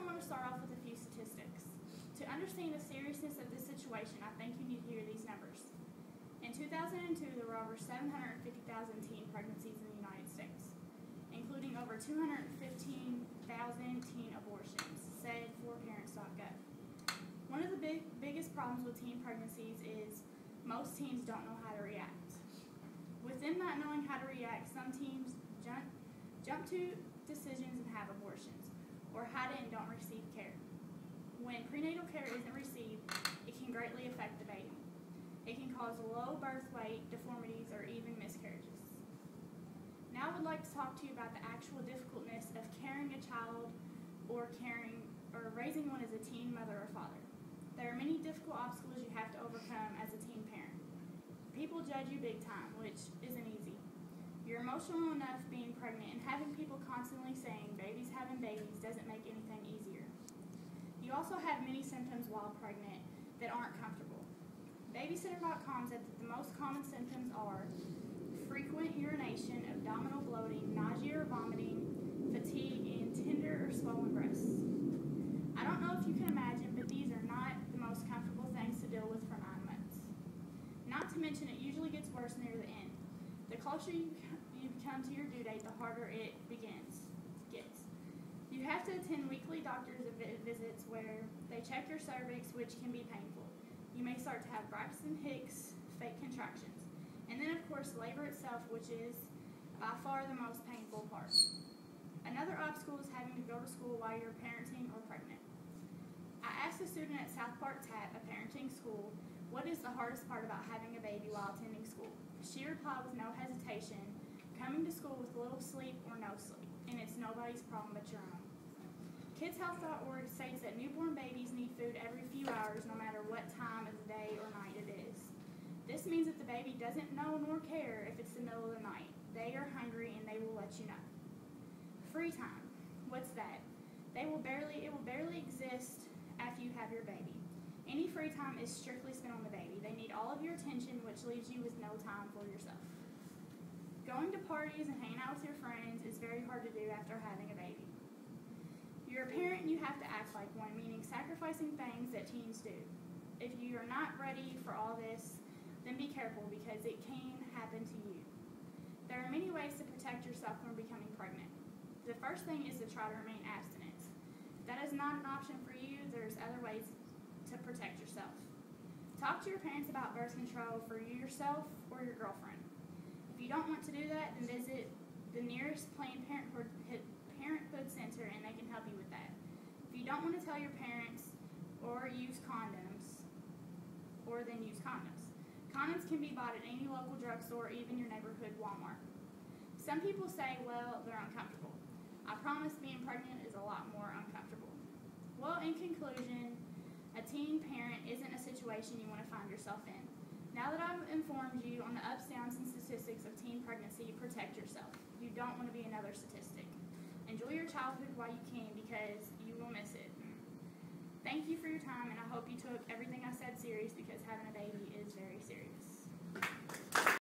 want to start off with a few statistics. To understand the seriousness of this situation, I think you need to hear these numbers. In 2002, there were over 750,000 teen pregnancies in the United States, including over 215,000 teen abortions, said forparents.gov. One of the biggest problems with teen pregnancies is most teens don't know how to react. With them not knowing how to react, some teens jump to decisions and have abortions, or hide it and don't receive care. When prenatal care isn't received, it can greatly affect the baby. It can cause low birth weight, deformities, or even miscarriages. Now I would like to talk to you about the actual difficultness of carrying a child or raising one as a teen mother or father. There are many difficult obstacles you have to overcome as a teen parent. People judge you big time, which isn't easy. You're emotional enough being pregnant, and having people constantly saying babies having babies doesn't make anything easier. You also have many symptoms while pregnant that aren't comfortable. Babysitter.com said that the most common symptoms are frequent urination, abdominal bloating, nausea or vomiting, fatigue, and tender or swollen breasts. I don't know if you can imagine, but these are not the most comfortable things to deal with for 9 months. Not to mention, it usually gets worse near the end. The closer you come to your due date, the harder it gets. You have to attend weekly doctor's visits where they check your cervix, which can be painful. You may start to have Braxton Hicks fake contractions. And then, of course, labor itself, which is by far the most painful part. Another obstacle is having to go to school while you're parenting or pregnant. I asked a student at South Park TAP, a parenting school, what is the hardest part about having a baby while attending school? She replied with no hesitation, coming to school with little sleep or no sleep, and it's nobody's problem but your own. KidsHealth.org states that newborn babies need food every few hours no matter what time of the day or night it is. This means that the baby doesn't know nor care if it's the middle of the night. They are hungry and they will let you know. Free time. What's that? It will barely exist after you have your baby. Any free time is strictly spent on the baby. They need all of your attention, which leaves you with no time for yourself. Going to parties and hanging out with your friends is very hard to do after having a baby. You're a parent and you have to act like one, meaning sacrificing things that teens do. If you are not ready for all this, then be careful because it can happen to you. There are many ways to protect yourself when becoming pregnant. The first thing is to try to remain abstinent. If that is not an option for you, there's other ways to protect yourself. Talk to your parents about birth control for you yourself or your girlfriend. If you don't want to do that, then visit the nearest Planned Parenthood center and they can help you with that. If you don't want to tell your parents or use condoms, then use condoms. Condoms can be bought at any local drugstore, even your neighborhood Walmart. Some people say, well, they're uncomfortable. I promise being pregnant is a lot more uncomfortable. Well, in conclusion, a teen parent isn't a situation you want to find yourself in. Now that I've informed you on the ups, downs, and statistics of teen pregnancy, protect yourself. You don't want to be another statistic. Enjoy your childhood while you can because you will miss it. Thank you for your time, and I hope you took everything I said serious because having a baby